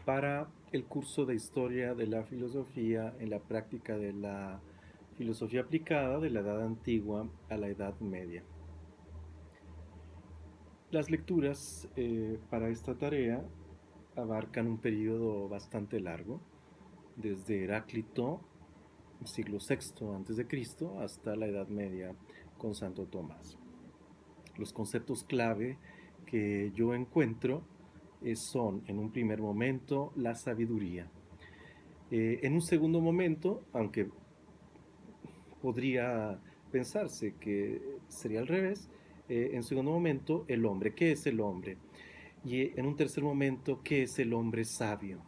para el curso de Historia de la Filosofía en la práctica de la filosofía aplicada de la Edad Antigua a la Edad Media. Las lecturas para esta tarea abarcan un periodo bastante largo, desde Heráclito, siglo VI a.C., hasta la Edad Media con Santo Tomás. Los conceptos clave que yo encuentro son, en un primer momento, la sabiduría. En un segundo momento, aunque podría pensarse que sería al revés, en segundo momento, el hombre. ¿Qué es el hombre? Y en un tercer momento, ¿qué es el hombre sabio?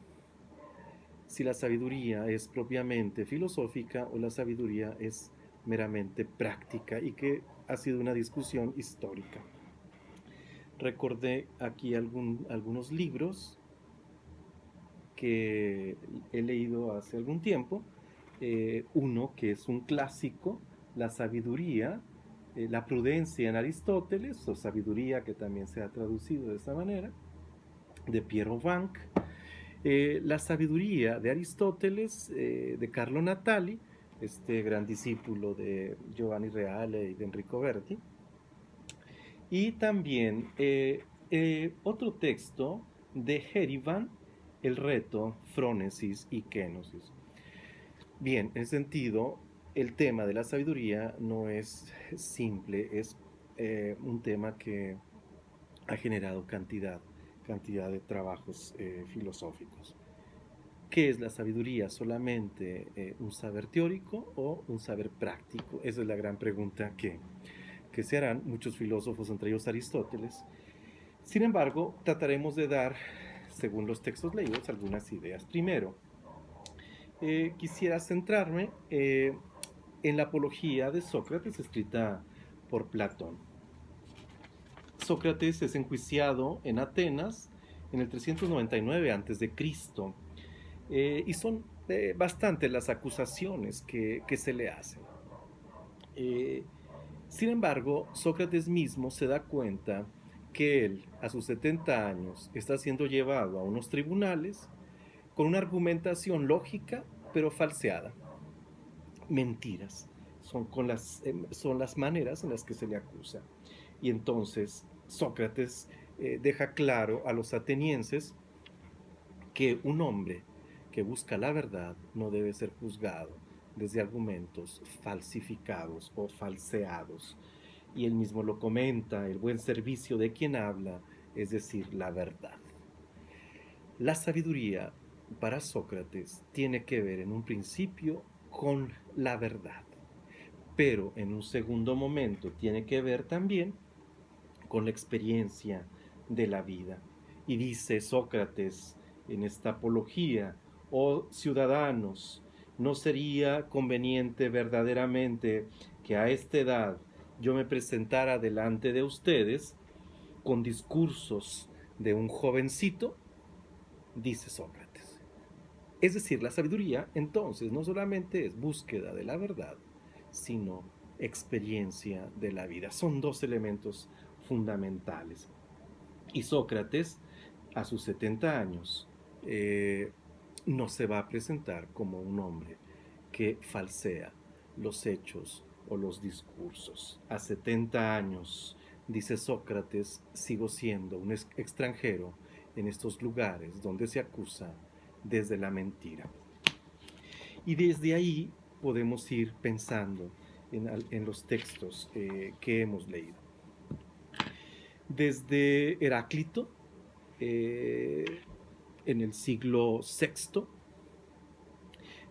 Si la sabiduría es propiamente filosófica o la sabiduría es meramente práctica, y que ha sido una discusión histórica. Recordé aquí algunos libros que he leído hace algún tiempo. Uno que es un clásico, La sabiduría, la prudencia en Aristóteles, o sabiduría, que también se ha traducido de esa manera, de Piero Vanc. La sabiduría de Aristóteles, de Carlo Natali, este gran discípulo de Giovanni Reale y de Enrico Berti. Y también otro texto de Herivan, El reto, Frónesis y Kénosis. Bien, en ese sentido, el tema de la sabiduría no es simple, es un tema que ha generado cantidad de trabajos filosóficos. ¿Qué es la sabiduría? ¿Solamente un saber teórico o un saber práctico? Esa es la gran pregunta que se harán muchos filósofos, entre ellos Aristóteles. Sin embargo, trataremos de dar, según los textos leídos, algunas ideas. Primero, quisiera centrarme en la apología de Sócrates, escrita por Platón. Sócrates es enjuiciado en Atenas en el 399 a.C. Y son bastantes las acusaciones que se le hacen. Eh, Sin embargo, Sócrates mismo se da cuenta que él, a sus 70 años, está siendo llevado a unos tribunales con una argumentación lógica, pero falseada. Mentiras. Son las maneras en las que se le acusa. Y entonces Sócrates deja claro a los atenienses que un hombre que busca la verdad no debe ser juzgado desde argumentos falsificados o falseados. Y él mismo lo comenta: el buen servicio de quien habla, es decir, la verdad. La sabiduría para Sócrates tiene que ver en un principio con la verdad, pero en un segundo momento tiene que ver también con la experiencia de la vida. Y dice Sócrates en esta apología: oh ciudadanos, ¿no sería conveniente verdaderamente que a esta edad yo me presentara delante de ustedes con discursos de un jovencito? Dice Sócrates. Es decir, la sabiduría entonces no solamente es búsqueda de la verdad, sino experiencia de la vida. Son dos elementos fundamentales. Y Sócrates, a sus 70 años, no se va a presentar como un hombre que falsea los hechos o los discursos. A 70 años, dice Sócrates, sigo siendo un extranjero en estos lugares donde se acusa desde la mentira. Y desde ahí podemos ir pensando en los textos que hemos leído. Desde Heráclito, en el siglo VI,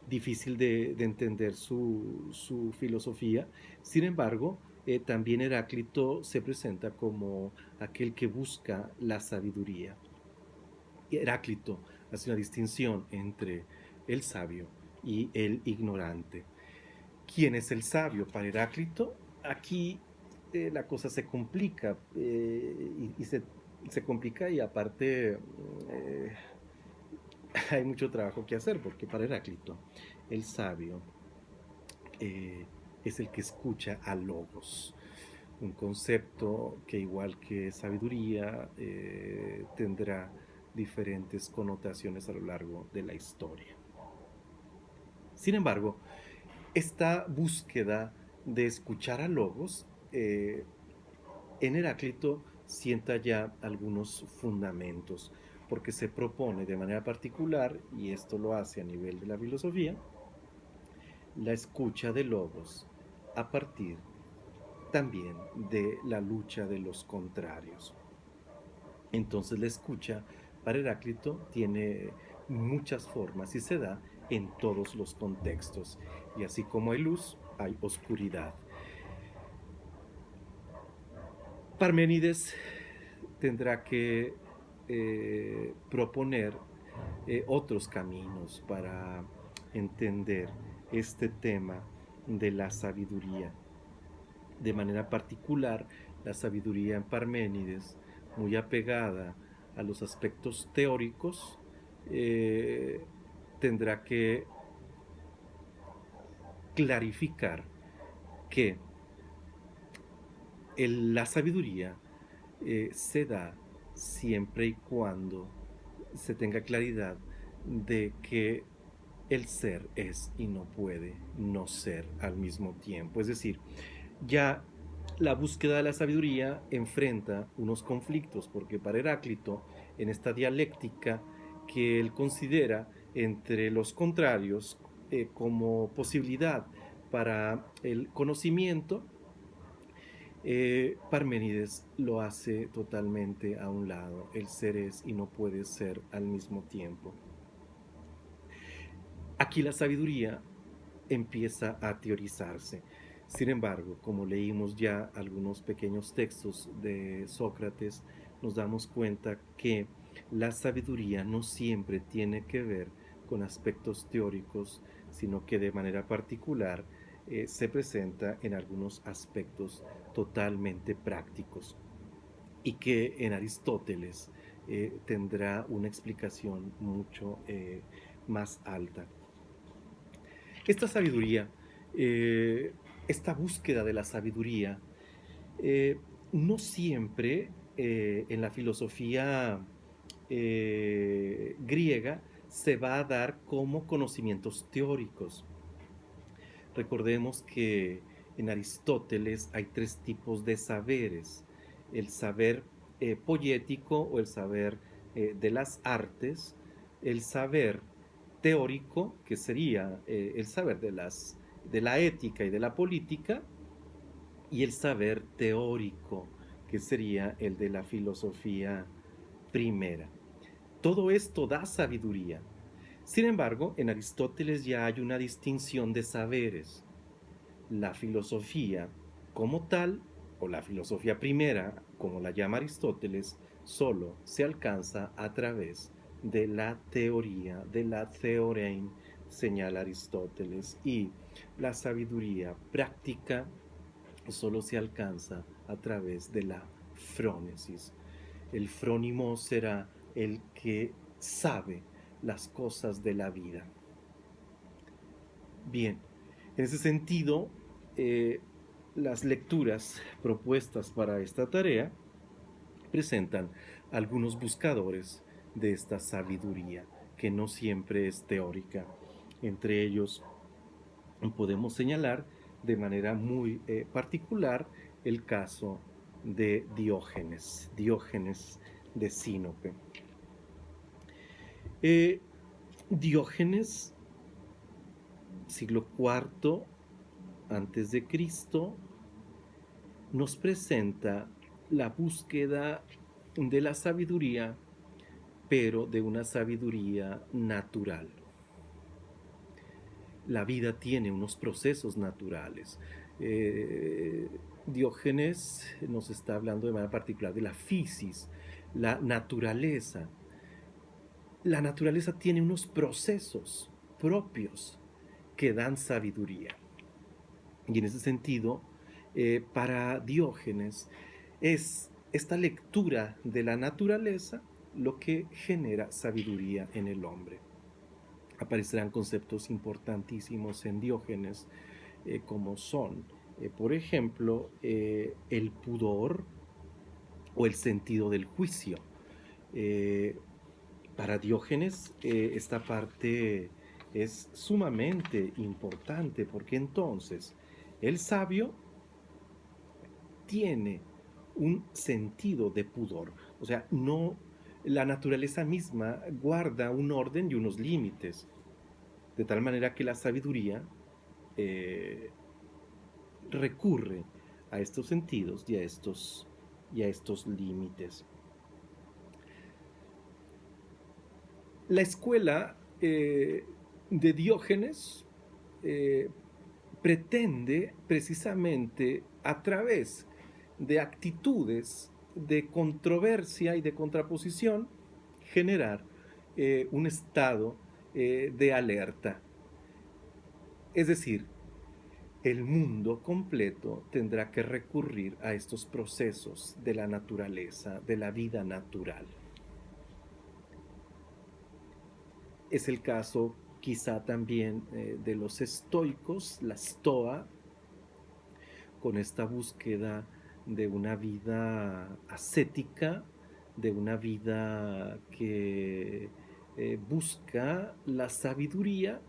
difícil de entender su filosofía. Sin embargo, también Heráclito se presenta como aquel que busca la sabiduría. Heráclito hace una distinción entre el sabio y el ignorante. ¿Quién es el sabio para Heráclito? Aquí la cosa se complica, y se complica, y aparte hay mucho trabajo que hacer, porque para Heráclito el sabio es el que escucha a logos, un concepto que, igual que sabiduría, tendrá diferentes connotaciones a lo largo de la historia. Sin embargo, esta búsqueda de escuchar a Logos en Heráclito sienta ya algunos fundamentos, porque se propone de manera particular, y esto lo hace a nivel de la filosofía, la escucha de Logos a partir también de la lucha de los contrarios. Entonces la escucha para Heráclito tiene muchas formas y se da en todos los contextos. Y así como hay luz, hay oscuridad. Parménides tendrá que proponer otros caminos para entender este tema de la sabiduría. De manera particular, la sabiduría en Parménides, muy apegada a los aspectos teóricos, eh, tendrá que clarificar que la sabiduría se da siempre y cuando se tenga claridad de que el ser es y no puede no ser al mismo tiempo. Es decir, ya la búsqueda de la sabiduría enfrenta unos conflictos, porque para Heráclito, en esta dialéctica que él considera entre los contrarios como posibilidad para el conocimiento, Parménides lo hace totalmente a un lado. El ser es y no puede ser al mismo tiempo. Aquí la sabiduría empieza a teorizarse. Sin embargo, como leímos ya algunos pequeños textos de Sócrates, nos damos cuenta que la sabiduría no siempre tiene que ver con aspectos teóricos, sino que de manera particular se presenta en algunos aspectos totalmente prácticos y que en Aristóteles tendrá una explicación mucho más alta. Esta sabiduría, eh, esta búsqueda de la sabiduría, eh, no siempre en la filosofía griega se va a dar como conocimientos teóricos. Recordemos que en Aristóteles hay tres tipos de saberes: el saber poético o el saber de las artes, el saber teórico, que sería el saber de la ética y de la política, y el saber teórico, que sería el de la filosofía primera. Todo esto da sabiduría. Sin embargo, en Aristóteles ya hay una distinción de saberes. La filosofía como tal, o la filosofía primera, como la llama Aristóteles, solo se alcanza a través de la teoría, de la theorein, señala Aristóteles, y la sabiduría práctica solo se alcanza a través de la frónesis. El frónimo será el que sabe las cosas de la vida. Bien, en ese sentido, eh, las lecturas propuestas para esta tarea presentan algunos buscadores de esta sabiduría, que no siempre es teórica. Entre ellos podemos señalar de manera muy particular el caso de Diógenes, Diógenes de Sinope. Diógenes, siglo IV antes de Cristo, nos presenta la búsqueda de la sabiduría, pero de una sabiduría natural. La vida tiene unos procesos naturales. Diógenes nos está hablando de manera particular de la physis, la naturaleza. La naturaleza tiene unos procesos propios que dan sabiduría. Y en ese sentido, para Diógenes, es esta lectura de la naturaleza lo que genera sabiduría en el hombre. Aparecerán conceptos importantísimos en Diógenes, como son, por ejemplo, el pudor o el sentido del juicio. Para Diógenes, esta parte es sumamente importante porque entonces el sabio tiene un sentido de pudor. O sea, no, la naturaleza misma guarda un orden y unos límites, de tal manera que la sabiduría eh, recurre a estos sentidos y a estos límites. La escuela de Diógenes eh, pretende precisamente a través de actitudes de controversia y de contraposición generar un estado de alerta. Es decir, el mundo completo tendrá que recurrir a estos procesos de la naturaleza, de la vida natural. Es el caso quizá también de los estoicos, la stoa, con esta búsqueda de una vida ascética, de una vida que busca la sabiduría,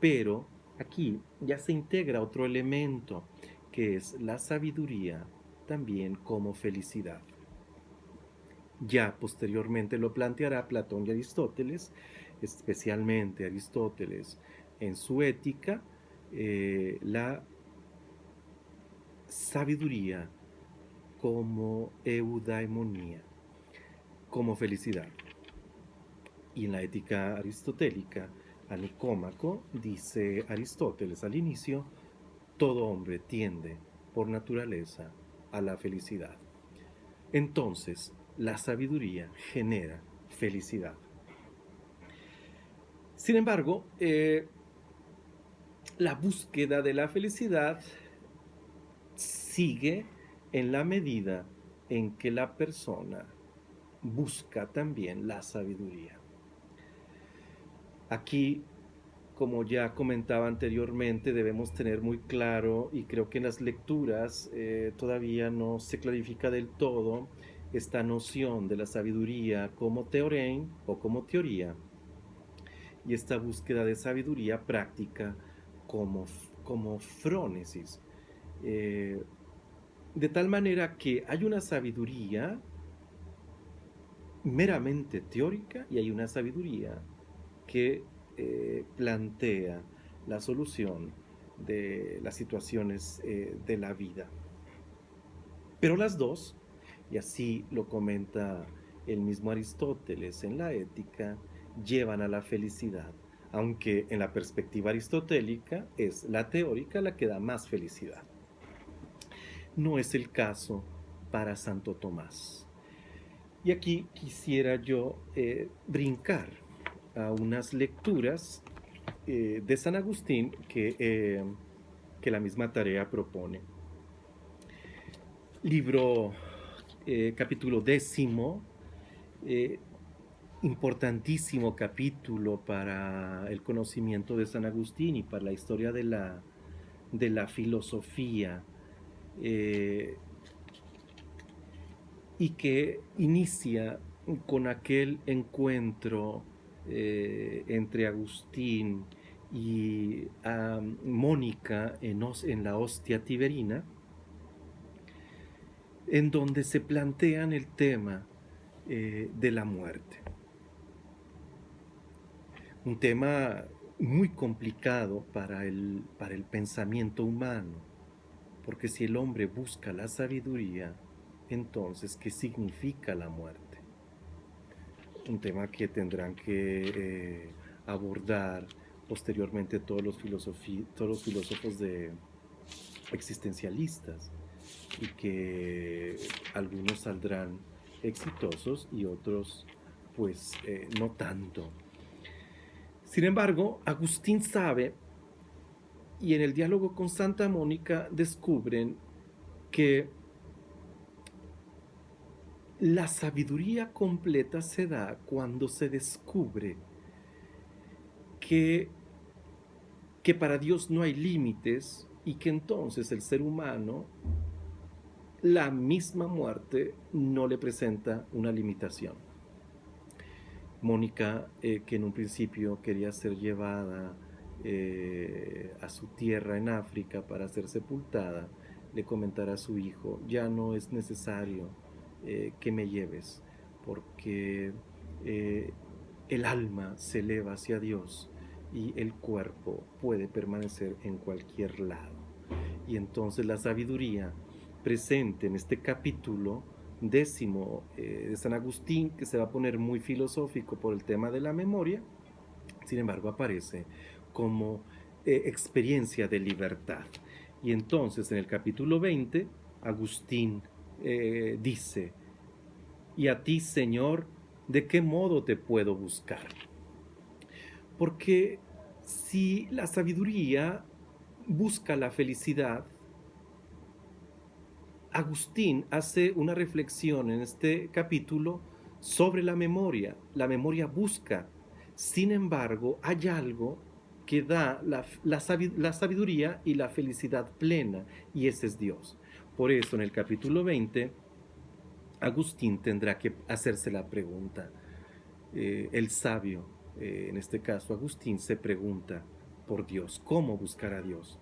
pero aquí ya se integra otro elemento, que es la sabiduría también como felicidad. Ya posteriormente lo planteará Platón y Aristóteles, especialmente Aristóteles en su Ética, la sabiduría como eudaimonía, como felicidad. Y en la Ética aristotélica, a Nicómaco, dice Aristóteles al inicio, todo hombre tiende por naturaleza a la felicidad. Entonces, la sabiduría genera felicidad. Sin embargo, la búsqueda de la felicidad sigue en la medida en que la persona busca también la sabiduría. Aquí, como ya comentaba anteriormente, debemos tener muy claro, y creo que en las lecturas todavía no se clarifica del todo, esta noción de la sabiduría como teorem o como teoría, y esta búsqueda de sabiduría práctica como frónesis. De tal manera que hay una sabiduría meramente teórica y hay una sabiduría que plantea la solución de las situaciones de la vida. Pero las dos, y así lo comenta el mismo Aristóteles en la Ética, llevan a la felicidad, aunque en la perspectiva aristotélica es la teórica la que da más felicidad. No es el caso para Santo Tomás. Y aquí quisiera yo brincar a unas lecturas de San Agustín que la misma tarea propone. Libro, capítulo 10, importantísimo capítulo para el conocimiento de San Agustín y para la historia de la filosofía, y que inicia con aquel encuentro entre Agustín y Mónica en la hostia tiberina, en donde se plantean el tema de la muerte. Un tema muy complicado para el pensamiento humano, porque si el hombre busca la sabiduría, entonces, ¿qué significa la muerte? Un tema que tendrán que abordar posteriormente todos los filósofos existencialistas, y que algunos saldrán exitosos y otros pues no tanto. Sin embargo, Agustín sabe, y en el diálogo con Santa Mónica descubren que la sabiduría completa se da cuando se descubre que para Dios no hay límites y que entonces el ser humano, la misma muerte no le presenta una limitación. Mónica, que en un principio quería ser llevada a su tierra en África para ser sepultada, le comentará a su hijo: ya no es necesario que me lleves, porque eh, el alma se eleva hacia Dios y el cuerpo puede permanecer en cualquier lado. Y entonces la sabiduría presente en este capítulo décimo de San Agustín, que se va a poner muy filosófico por el tema de la memoria, sin embargo aparece como experiencia de libertad. Y entonces en el capítulo 20, Agustín dice: y a ti, Señor, ¿de qué modo te puedo buscar? Porque si la sabiduría busca la felicidad, Agustín hace una reflexión en este capítulo sobre la memoria. La memoria busca. Sin embargo, hay algo que da la sabiduría y la felicidad plena, y ese es Dios. Por eso en el capítulo 20, Agustín tendrá que hacerse la pregunta. El sabio, en este caso Agustín, se pregunta por Dios: ¿cómo buscar a Dios?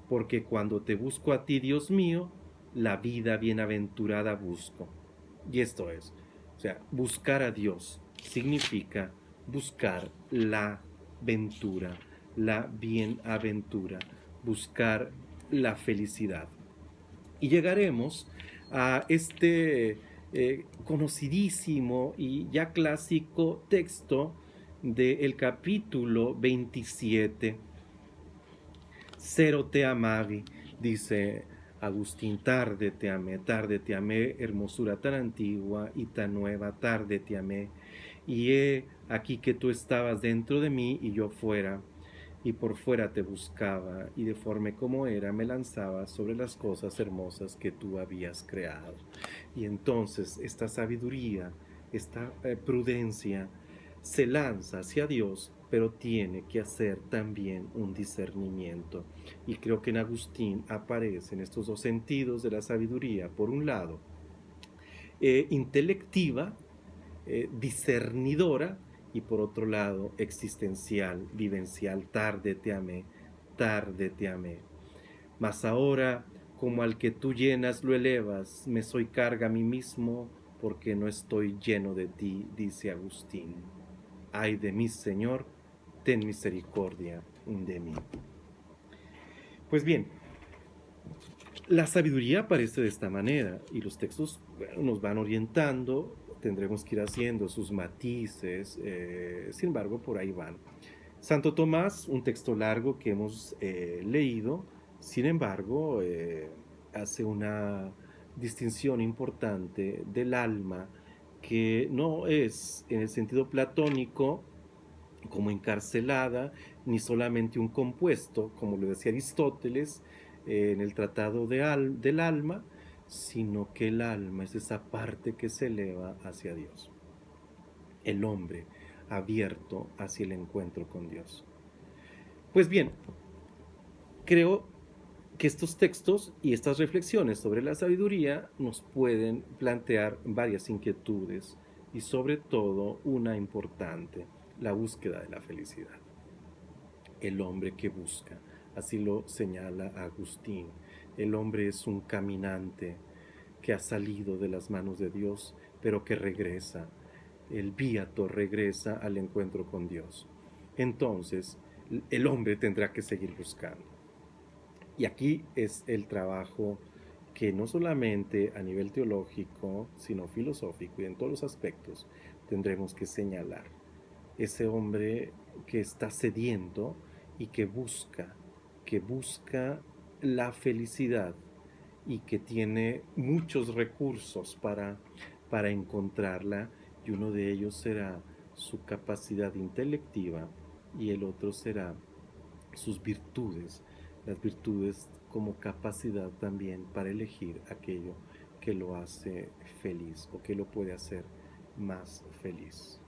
Porque cuando te busco a ti, Dios mío, la vida bienaventurada busco. Y esto es, o sea, buscar a Dios significa buscar la ventura, la bienaventura, buscar la felicidad. Y llegaremos a este conocidísimo y ya clásico texto del capítulo 27. Cero te amavi, dice Agustín: tarde te amé, hermosura tan antigua y tan nueva, tarde te amé. Y he aquí que tú estabas dentro de mí y yo fuera, y por fuera te buscaba, y deforme como era me lanzaba sobre las cosas hermosas que tú habías creado. Y entonces esta sabiduría, esta prudencia, se lanza hacia Dios, pero tiene que hacer también un discernimiento. Y creo que en Agustín aparecen estos dos sentidos de la sabiduría: por un lado, intelectiva, discernidora, y por otro lado, existencial, vivencial: tarde te amé, tarde te amé. Mas ahora, como al que tú llenas lo elevas, me soy carga a mí mismo, porque no estoy lleno de ti, dice Agustín. Ay de mí, Señor, ten misericordia de mí. Pues bien, la sabiduría aparece de esta manera, y los textos, bueno, nos van orientando. Tendremos que ir haciendo sus matices, sin embargo, por ahí van. Santo Tomás, un texto largo que hemos leído, sin embargo, hace una distinción importante del alma, que no es en el sentido platónico como encarcelada, ni solamente un compuesto, como lo decía Aristóteles en el Tratado del Alma, sino que el alma es esa parte que se eleva hacia Dios. El hombre abierto hacia el encuentro con Dios. Pues bien, creo que estos textos y estas reflexiones sobre la sabiduría nos pueden plantear varias inquietudes, y sobre todo una importante: la búsqueda de la felicidad. El hombre que busca, así lo señala Agustín. El hombre es un caminante que ha salido de las manos de Dios, pero que regresa. El viator regresa al encuentro con Dios. Entonces, el hombre tendrá que seguir buscando. Y aquí es el trabajo que no solamente a nivel teológico, sino filosófico y en todos los aspectos tendremos que señalar. Ese hombre que está sediento y que busca la felicidad, y que tiene muchos recursos para encontrarla, y uno de ellos será su capacidad intelectiva, y el otro será sus virtudes, las virtudes como capacidad también para elegir aquello que lo hace feliz o que lo puede hacer más feliz.